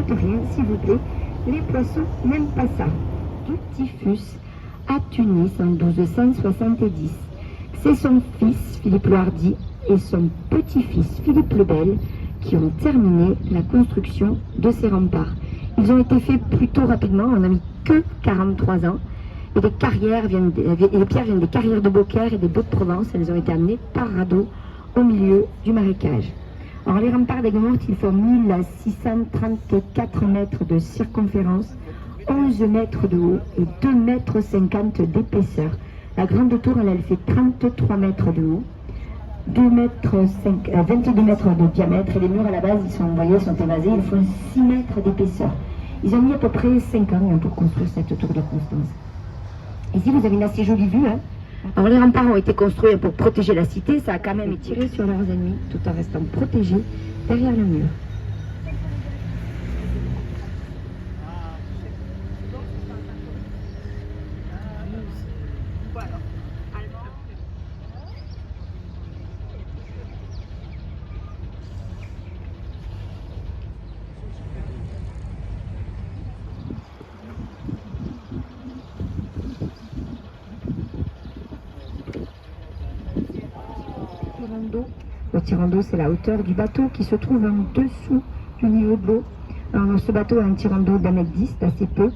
n'apporte rien, s'il vous plaît. Les poissons n'aiment pas ça. Du typhus à Tunis en 1270. C'est son fils, Philippe le Hardi, et son petit-fils, Philippe le Bel, qui ont terminé la construction de ces remparts. Ils ont été faits plutôt rapidement, on n'a mis que 43 ans. Et les pierres viennent des carrières de Beaucaire et des Baux-de-Provence. Elles ont été amenées par radeau au milieu du marécage. Alors les remparts d'Aigues-Mortes, ils font 1634 mètres de circonférence, 11 mètres de haut et 2,50 mètres d'épaisseur. La grande tour, elle fait 33 mètres de haut, 22 mètres de diamètre, et les murs à la base, ils sont, vous voyez, sont évasés, ils font 6 mètres d'épaisseur. Ils ont mis à peu près 5 ans pour construire cette tour de Constance. Ici, vous avez une assez jolie vue. Alors, les remparts ont été construits pour protéger la cité. Ça a quand même tiré sur leurs ennemis, tout en restant protégés derrière le mur. Le tirant d'eau, c'est la hauteur du bateau qui se trouve en dessous du niveau de l'eau. Alors, ce bateau a un tirant d'eau d'1,10 m, d'assez peu.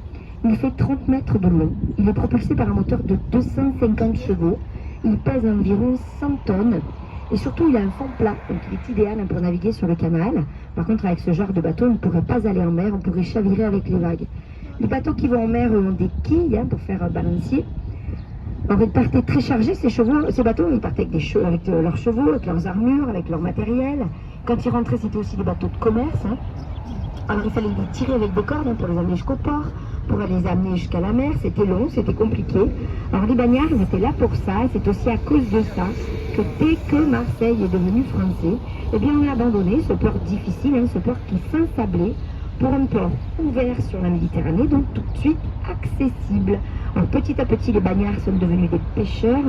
Il fait 30 mètres de long. Il est propulsé par un moteur de 250 chevaux. Il pèse environ 100 tonnes. Et surtout, il a un fond plat, donc il est idéal pour naviguer sur le canal. Par contre, avec ce genre de bateau, on ne pourrait pas aller en mer, on pourrait chavirer avec les vagues. Les bateaux qui vont en mer ont des quilles pour faire balancier. Alors, ils partaient très chargés, ces bateaux, ils partaient avec leurs chevaux, avec leurs armures, avec leur matériel. Quand ils rentraient, c'était aussi des bateaux de commerce. Alors, il fallait les tirer avec des cordes pour les amener jusqu'au port, pour les amener jusqu'à la mer. C'était long, c'était compliqué. Alors, les bagnards, ils étaient là pour ça, et c'est aussi à cause de ça que dès que Marseille est devenu français, eh bien, on a abandonné ce port difficile, ce port qui s'ensablait, pour un port ouvert sur la Méditerranée, donc tout de suite accessible. Alors, petit à petit, les bagnards sont devenus des pêcheurs.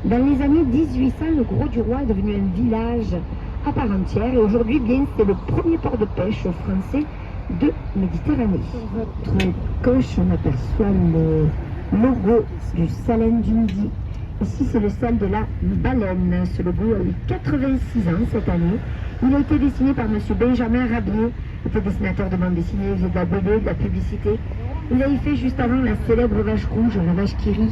Dans les années 1800, le Gros du Roi est devenu un village à part entière. Et aujourd'hui, bien, c'est le premier port de pêche français de Méditerranée. Sur votre gauche, on aperçoit le logo du Salin du Midi. Ici, c'est le sel de la baleine. Ce logo a eu 86 ans cette année. Il a été dessiné par M. Benjamin Rabier, qui était dessinateur de bande dessinée, il faisait de la BD, de la publicité. Il a fait juste avant la célèbre vache rouge, la vache qui rit.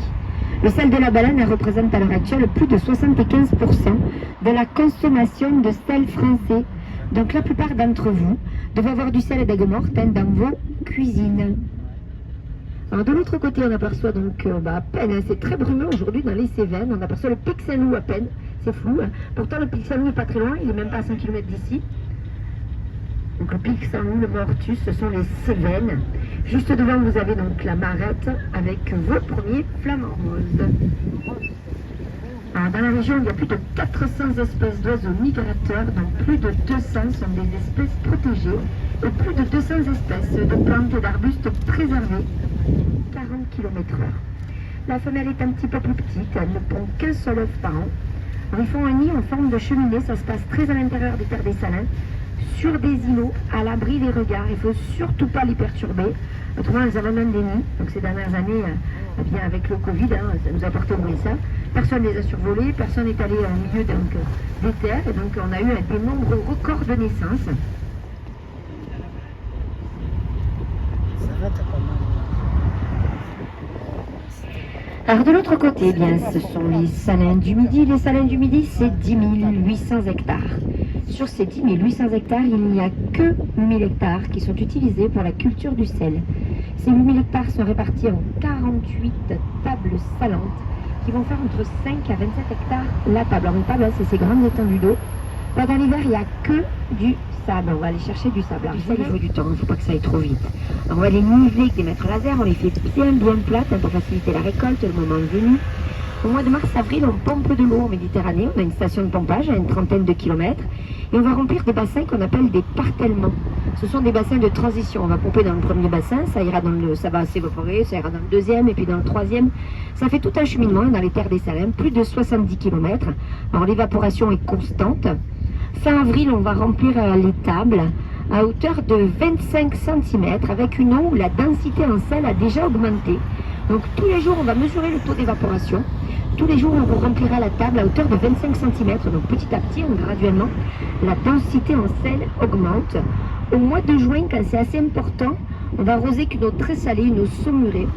Le sel de la baleine représente à l'heure actuelle plus de 75% de la consommation de sel français. Donc la plupart d'entre vous devez avoir du sel d'Aigues-Mortes dans vos cuisines. Alors de l'autre côté, on aperçoit donc à peine, c'est très brumeux aujourd'hui dans les Cévennes, on aperçoit le Pic Saint-Loup à peine, c'est flou. Pourtant le Pic Saint-Loup n'est pas très loin, il n'est même pas à 100 km d'ici. Donc le Pic Saint-Loup, le Mortus, ce sont les Cévennes. Juste devant, vous avez donc la Marette avec vos premiers flamants roses. Alors, dans la région, il y a plus de 400 espèces d'oiseaux migrateurs, dont plus de 200 sont des espèces protégées et plus de 200 espèces de plantes et d'arbustes préservées, 40 km/h. La femelle est un petit peu plus petite, elle ne pond qu'un seul œuf par an. Alors, ils font un nid en forme de cheminée, ça se passe très à l'intérieur des terres des Salins, sur des îlots, à l'abri des regards. Il ne faut surtout pas les perturber. Autrement, elles abandonnent des nids. Donc ces dernières années, bien avec le Covid, ça nous a porté au moins ça. Personne ne les a survolés, personne n'est allé au milieu des terres. Et donc on a eu des nombreux records de naissance. Ça va, t'as pas mal. Alors de l'autre côté, eh bien, ce sont les Salins du Midi. Les Salins du Midi, c'est 10 800 hectares. Sur ces 10 800 hectares, il n'y a que 1000 hectares qui sont utilisés pour la culture du sel. Ces 8000 hectares sont répartis en 48 tables salantes qui vont faire entre 5 à 27 hectares la table. Alors une table, c'est ces grandes étendues d'eau. Pendant l'hiver, il n'y a que du sable. On va aller chercher du sable. Alors ça, il faut du temps, il ne faut pas que ça aille trop vite. Alors, on va les niveler avec des mètres laser, on les fait bien plates pour faciliter la récolte, le moment venu. Au mois de mars-avril, on pompe de l'eau en Méditerranée. On a une station de pompage à une trentaine de kilomètres. Et on va remplir des bassins qu'on appelle des partellements. Ce sont des bassins de transition. On va pomper dans le premier bassin, ça va s'évaporer, ça ira dans le deuxième, et puis dans le troisième. Ça fait tout un cheminement dans les terres des Salins, plus de 70 km. Alors l'évaporation est constante. Fin avril, on va remplir les tables à hauteur de 25 cm avec une eau où la densité en sel a déjà augmenté. Donc tous les jours on va mesurer le taux d'évaporation. Tous les jours on vous remplira la table à hauteur de 25 cm. Donc petit à petit, graduellement, la densité en sel augmente. Au mois de juin, quand c'est assez important, on va arroser qu'une eau très salée, une eau saumurée.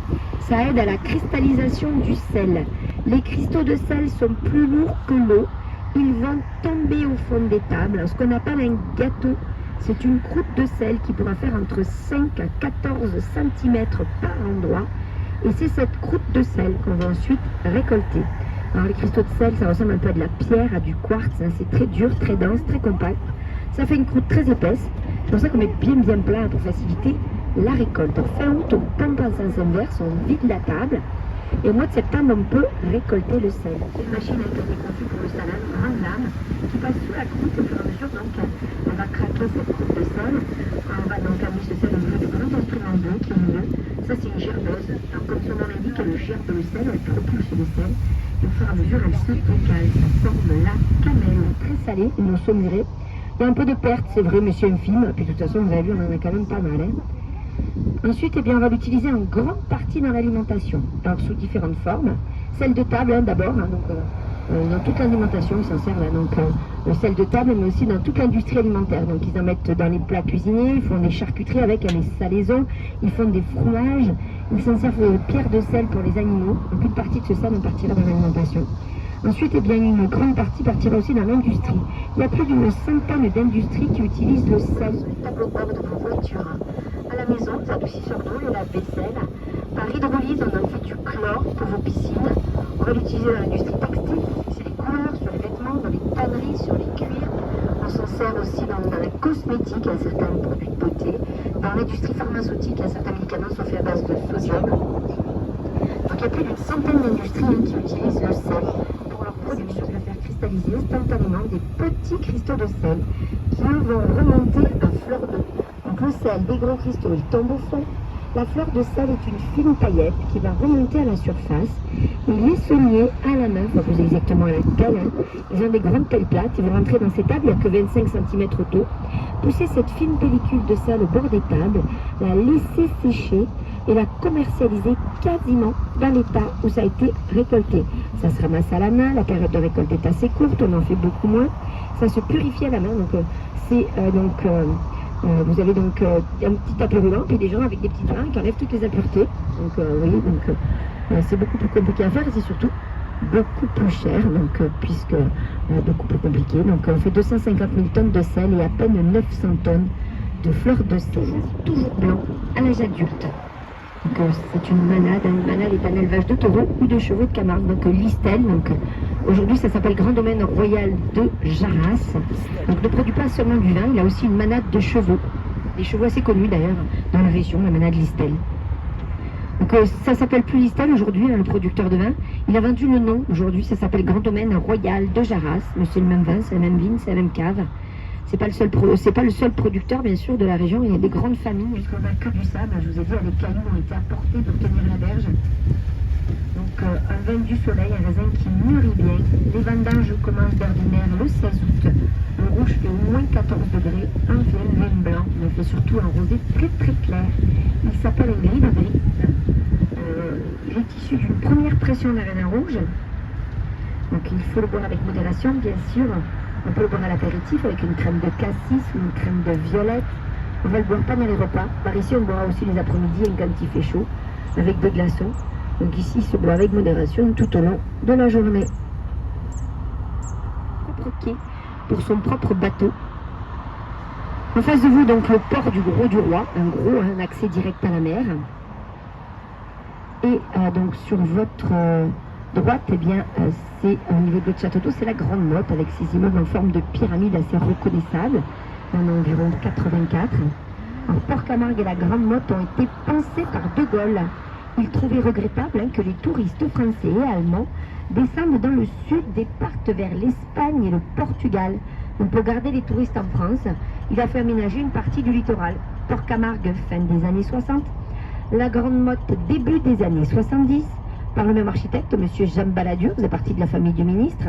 Ça aide à la cristallisation du sel. Les cristaux de sel sont plus lourds que l'eau. Ils vont tomber au fond des tables. Ce qu'on appelle un gâteau, c'est une croûte de sel qui pourra faire entre 5 à 14 cm par endroit. Et c'est cette croûte de sel qu'on va ensuite récolter. Alors les cristaux de sel, ça ressemble un peu à de la pierre, à du quartz. Hein. C'est très dur, très dense, très compact. Ça fait une croûte très épaisse. C'est pour ça qu'on met bien plat pour faciliter la récolte. En fin août, on pompe en sens inverse, on vide la table. Et au mois de septembre, on peut récolter le sel. C'est une machine qui a été conçue pour le salade, une grande lame qui passe sous la croûte au fur et à mesure. Donc, on va craquer cette croûte de sel. On va donc amener ce sel au niveau du grand instrument bleu qui est au milieu. Ça, c'est une gerbeuse. Donc, comme son nom l'indique, elle gerbe le sel, elle propulse le sel. Et au fur et à mesure, elle se décale. Ça forme la cannelle très salée, une eau saumurée. Il y a un peu de perte, c'est vrai, mais c'est infime. Puis de toute façon, vous avez vu, on en a quand même pas mal. Hein. Ensuite, eh bien, on va l'utiliser en grande partie dans l'alimentation, alors sous différentes formes. Sel de table, hein, d'abord, hein, donc, dans toute l'alimentation, ils s'en servent là, donc le sel de table, mais aussi dans toute l'industrie alimentaire. Donc, ils en mettent dans les plats cuisinés, ils font des charcuteries avec, les salaisons, ils font des fromages, ils s'en servent de pierres de sel pour les animaux. Donc, une partie de ce sel, on partira dans l'alimentation. Ensuite, eh bien, une grande partie partira aussi dans l'industrie. Il y a plus d'une centaine d'industries qui utilisent le sel sur les tableaux de bord de vos voitures. À la maison, les adoucisseurs d'eau, les lave-vaisselle. Par hydrolyse, on en fait du chlore pour vos piscines. On va l'utiliser dans l'industrie textile, c'est les couleurs, sur les vêtements, dans les tanneries, sur les cuirs. On s'en sert aussi dans la cosmétique, il y a certains produits de beauté. Dans l'industrie pharmaceutique, il y a certains médicaments sont faits à base de sodium. Donc il y a plus d'une centaine d'industries qui utilisent le sel pour leur production, de faire cristalliser instantanément des petits cristaux de sel qui vont remonter à fleur d'eau. Donc le sel, des gros cristaux, ils tombent au fond. La fleur de sel est une fine paillette qui va remonter à la surface. Et les sauniers à la main, enfin plus exactement à la canne, ils ont des grandes pelles plates, ils vont rentrer dans ces tables, il n'y a que 25 cm d'eau. Pousser cette fine pellicule de sel au bord des tables, la laisser sécher et la commercialiser quasiment dans l'état où ça a été récolté. Ça se ramasse à la main, la période de récolte est assez courte, on en fait beaucoup moins. Ça se purifie à la main, donc vous avez donc un petit tapis roulant, puis des gens avec des petits drains qui enlèvent toutes les impuretés. Donc, vous voyez, c'est beaucoup plus compliqué à faire et c'est surtout beaucoup plus cher, donc, puisque beaucoup plus compliqué. Donc, on fait 250 000 tonnes de sel et à peine 900 tonnes de fleurs de sel, toujours blanc, à l'âge adulte. Donc, c'est une manade. Une manade est un élevage de taureaux ou de chevaux de Camargue, donc l'Istel. Donc, aujourd'hui, ça s'appelle Grand Domaine Royal de Jarras. Donc, ne produit pas seulement du vin, il a aussi une manade de chevaux. Des chevaux assez connus d'ailleurs dans la région, la manade Listel. Donc, ça s'appelle plus Listel aujourd'hui, hein, le producteur de vin. Il a vendu le nom. Aujourd'hui, ça s'appelle Grand Domaine Royal de Jarras. Mais c'est le même vin, c'est la même vigne, c'est la même cave. C'est pas le seul producteur, bien sûr, de la région. Il y a des grandes familles. Parce qu'on n'a que du sable. Je vous ai dit, les cailloux ont été apportés pour tenir la berge. Donc, un vin du soleil, un raisin qui mûrit bien. Les vendanges commencent d'ordinaire le 16 août. Le rouge fait au moins 14 degrés. Un vin blanc, mais fait surtout un rosé très très clair. Il s'appelle un gris de gris. Il est issu d'une première pression d'un raisin rouge. Donc, il faut le boire avec modération, bien sûr. On peut le boire à l'apéritif avec une crème de cassis ou une crème de violette. On va le boire pas dans les repas. Par ici, on boira aussi les après-midi quand il fait chaud, avec des glaçons. Donc ici, il se boit avec modération tout au long de la journée. Propre quai pour son propre bateau. En face de vous, donc, le port du Gros du Roi. Un accès direct à la mer. Et donc, sur votre droite, eh bien, c'est au niveau de votre château d'eau, c'est la Grande Motte avec ses immeubles en forme de pyramide assez reconnaissables. Il y en a environ 84. Alors, Port-Camargue et la Grande Motte ont été pensés par De Gaulle. Il trouvait regrettable que les touristes français et allemands descendent dans le sud et partent vers l'Espagne et le Portugal. Donc, pour garder les touristes en France, il a fait aménager une partie du littoral. Port-Camargue, fin des années 60. La Grande Motte, début des années 70. Par le même architecte, M. Jean Balladur, faisait partie de la famille du ministre.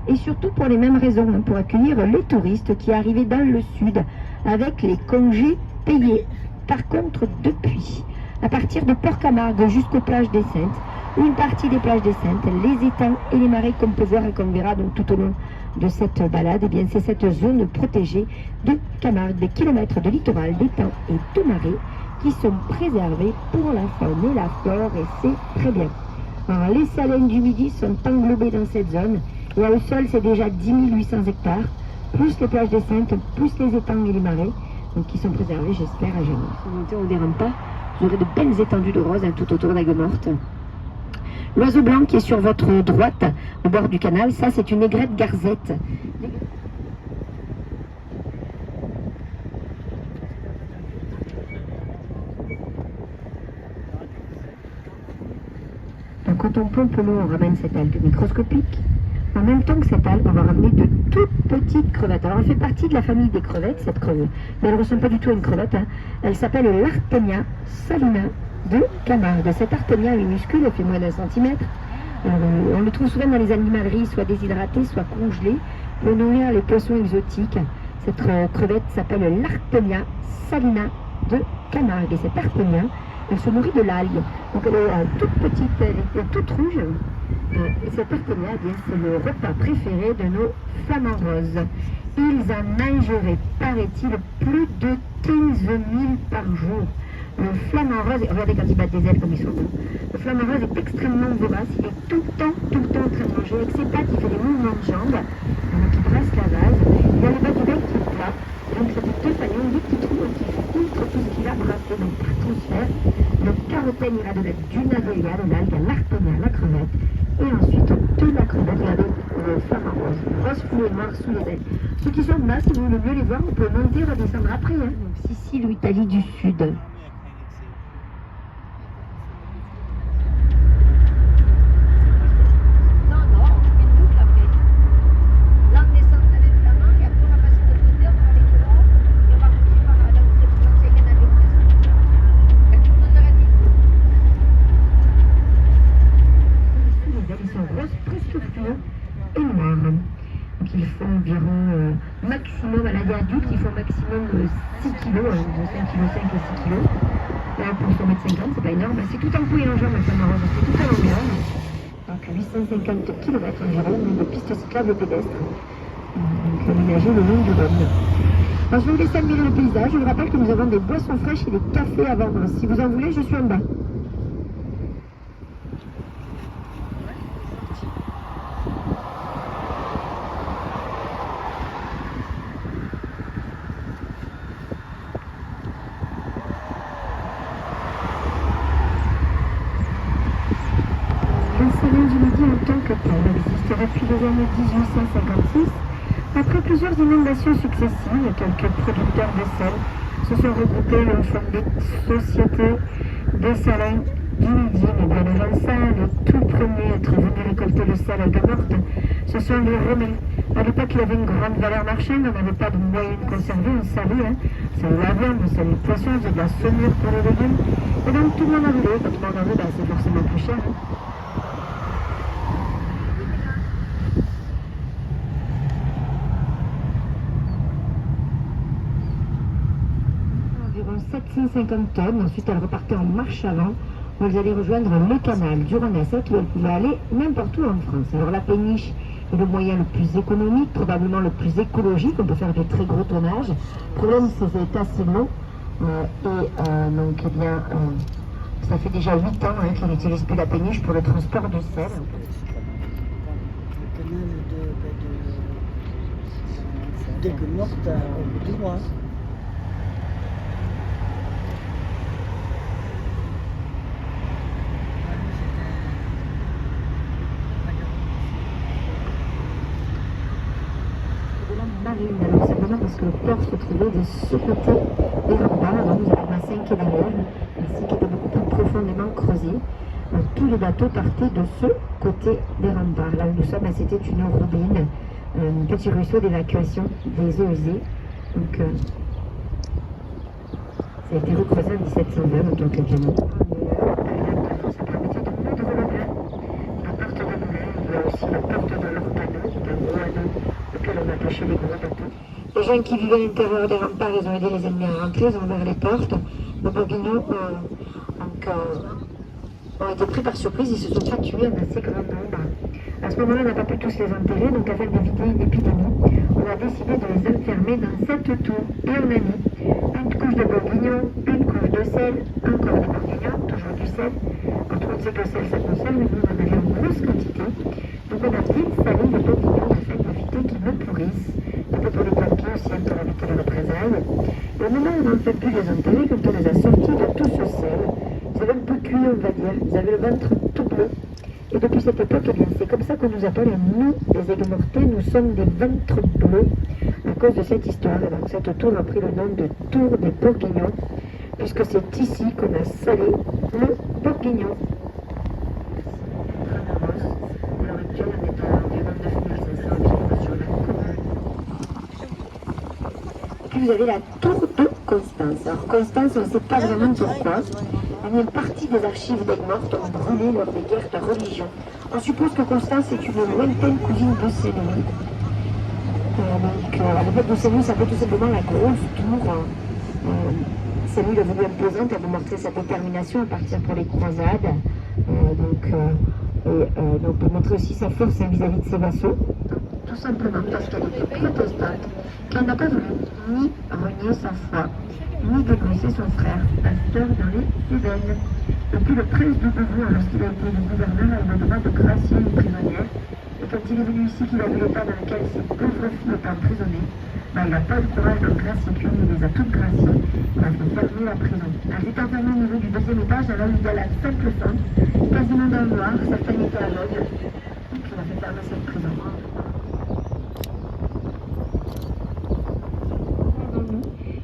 et surtout pour les mêmes raisons, hein, pour accueillir les touristes qui arrivaient dans le sud avec les congés payés. Par contre, depuis, à partir de Port-Camargue jusqu'aux plages des Saintes, une partie des plages des Saintes, les étangs et les marais qu'on peut voir et qu'on verra donc tout au long de cette balade, eh bien c'est cette zone protégée de Camargue, des kilomètres de littoral, d'étangs et de marais qui sont préservés pour la faune et la flore, et c'est très bien. Alors, les salines du Midi sont englobées dans cette zone, et à eux seuls c'est déjà 10 800 hectares, plus les plages des Saintes, plus les étangs et les marais, donc qui sont préservés, j'espère, à jamais. Si vous montez, on ne dérampe pas, vous aurez de belles étendues de roses hein, tout autour d'Aigues-Mortes. L'oiseau blanc qui est sur votre droite, au bord du canal, ça c'est une aigrette garzette. Donc quand on pompe l'eau, on ramène cette algue microscopique. En même temps que cette algue, on va ramener de toutes petites crevettes. Alors elle fait partie de la famille des crevettes, cette crevette, mais elle ne ressemble pas du tout à une crevette. Hein. Elle s'appelle l'Artemia salina de Camargue. Cette Artemia minuscule, elle fait moins d'1 centimètre. On le trouve souvent dans les animaleries, soit déshydraté, soit congelé, pour nourrir les poissons exotiques. Cette crevette s'appelle l'Artemia salina de Camargue. Et cette Artemia, elle se nourrit de l'algue. Donc elle est toute petite, elle est toute rouge. Et cette Artemia, c'est le repas préféré de nos flamants roses. Ils en mangeraient, paraît-il, plus de 15 000 par jour. Le flamant rose, regardez quand ils battent des ailes comme ils sont beaux. Le flamant rose est extrêmement vorace, il est tout le temps en train de manger. Avec ses pattes, il fait des mouvements de jambes, donc il brasse la vase. Il y a le bas du bec qui est plat, donc c'est deux fagnons, deux petits trous qui filtrent tout ce qu'il a brassé, donc par transfert. Le carotène ira de la dunavelia, de l'algue, l'artemia, la crevette, et ensuite de la crevette, regardez le flamant rose, rose foulé noir sous les ailes. Ceux qui sont bas, si vous voulez mieux les voir, on peut monter et redescendre après. Hein. Donc Sicile ou Italie du Sud. Ils font environ maximum, à l'âge adulte, ils font maximum 6 kg, de 5 kg 5 et 6 kg. Là, pour 1,50 m, c'est pas énorme. C'est tout en couille et en jambes, ça m'arrange, c'est tout à longueur. Donc 850 km environ de pistes cyclables pédestres. Donc aménagées le long du Rhône. Alors, je vais vous laisser admirer le paysage. Je vous rappelle que nous avons des boissons fraîches et des cafés à vendre. Si vous en voulez, je suis en bas. Le salon du Midi en tant que tel existe depuis les années 1856. Après plusieurs inondations successives, quelques producteurs de sel se sont regroupés et ont fondé sociétés de salins du Midi. Mais bien avant ça, les tout premiers à être venus récolter le sel à Aigues-Mortes, ce sont les Romains. À l'époque, il avait une grande valeur marchande, on n'avait pas de moyens de conserver, on savait, hein. C'est la viande, c'est les poissons, c'est de la saumure pour les légumes. Et donc tout le monde en voulait. Quand tout le monde en veut, c'est forcément plus cher. Hein. Environ 750 tonnes, ensuite elle repartait en marche avant, où elles allaient rejoindre le canal du Rhône-Sec, où elles pouvaient aller n'importe où en France. Alors la péniche est le moyen le plus économique, probablement le plus écologique, on peut faire de très gros tonnages. Le problème c'est que c'est assez long, donc eh bien, ça fait déjà 8 ans hein, qu'on n'utilise plus la péniche pour le transport de sel. Le canal d'Aigues-Mortes à Dirois. Marine, alors simplement parce que le port se trouvait de ce côté des remparts, donc nous avons la 5 qui est derrière, ici qui était beaucoup plus profondément creusé. Donc, tous les bateaux partaient de ce côté des remparts. Là où nous sommes, c'était une roubine, un petit ruisseau d'évacuation des eaux usées. Donc, ça a été recreusé en 1720, donc évidemment. Ça permettait de monter de la porte de Moulin, il y a aussi la porte de l'Orpano, qui est un accrocher les gros bateaux. Les gens qui vivaient à l'intérieur des remparts, ils ont aidé les ennemis à rentrer, ils ont ouvert les portes. Les bourguignons ont été pris par surprise, ils se sont fait tuer en assez grand nombre. À ce moment-là, on n'a pas pu tous les enterrer, donc afin d'éviter une épidémie, on a décidé de les enfermer dans cette tour. Et on a mis une couche de bourguignons, une couche de sel, encore des bourguignons, toujours du sel. Quand on sait que le sel, ça conserve, mais nous, on en avait en grosse quantité. Donc on a bien salé les bourguignons afin d'éviter qu'ils ne pourrissent. Un peu pour les pompiers aussi, pour éviter les représailles. Et au moment où on n'a fait plus les enterrer, quand on les a sortis de tout ce sel, ils avaient un peu cuit, on va dire. Ils avaient le ventre tout bleu. Et depuis cette époque, eh bien, c'est comme ça qu'on nous appelle, nous, les aigues-mortels, nous sommes des ventres bleus à cause de cette histoire. Et donc cette tour a pris le nom de tour des bourguignons, puisque c'est ici qu'on a salé le bourguignon. À l'heure actuelle, on est à environ 9500 habitants sur la commune. Puis vous avez la tour de Constance. Alors Constance, on ne sait pas vraiment pourquoi. Une partie des archives d'Aigues-Mortes ont brûlé lors des guerres de religion. On suppose que Constance est une lointaine cousine de Saint-Louis. Le fait de Saint-Louis, ça fait tout simplement la grosse tour. Saint-Louis l'a voulu imposante, elle veut montrer sa détermination à partir pour les croisades. Donc pour montrer aussi sa force vis-à-vis de ses vassaux. Tout simplement parce qu'elle était protestante, qu'elle n'a pas voulu ni renier sa foi, ni dégraisser son frère, pasteur dans les Cévennes. Et puis le prince de Beauvoir, lorsqu'il a été le gouverneur, a eu le droit de gracier une prisonnière. Et quand il est venu ici, qu'il a vu l'état dans lequel ses pauvres filles étaient emprisonnées, il n'a pas eu le courage de gracier qu'une, il les a toutes graciées, il a fait fermer la prison. Elle est enfermée au niveau du deuxième étage, alors il y a la simple fente, quasiment dans le noir, certaines étaient aveugles, donc il a fait fermer cette prison.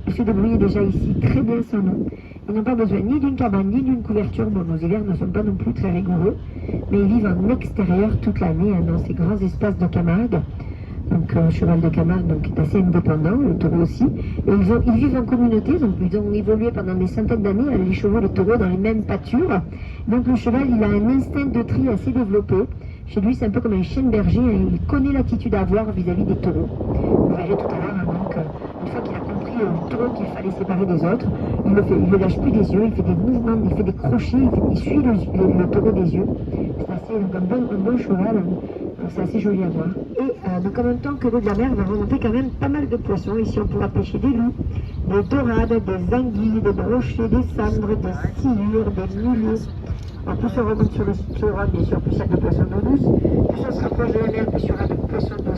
Ils se débrouillaient déjà ici très bien sans nous. Ils n'ont pas besoin ni d'une cabane ni d'une couverture. Bon, nos hivers ne sont pas non plus très rigoureux, mais ils vivent en extérieur toute l'année, dans ces grands espaces de Camargue. Donc, cheval de Camargue donc, est assez indépendant, le taureau aussi. Et ils vivent en communauté, donc ils ont évolué pendant des centaines d'années, les chevaux, les taureaux, dans les mêmes pâtures. Donc le cheval, il a un instinct de tri assez développé. Chez lui, c'est un peu comme un chien berger, il connaît l'attitude à avoir vis-à-vis des taureaux. Vous verrez tout à l'heure, donc, une fois qu'il a compris le taureau qu'il fallait séparer des autres, il ne le lâche plus des yeux, il fait des mouvements, il fait des crochets, il suit le taureau des yeux. C'est assez donc, un bon cheval, c'est assez joli à voir. Et donc en même temps que l'eau de la mer va remonter quand même pas mal de poissons. Ici on pourra pêcher des loups, des dorades, des anguilles, des brochets, des sandres, des sciures, des mulets. Alors, plus on remonte sur le littoral, bien sûr, plus il y a de poissons d'eau douce. Plus on se rapproche de la mer, plus il y aura de poissons d'eau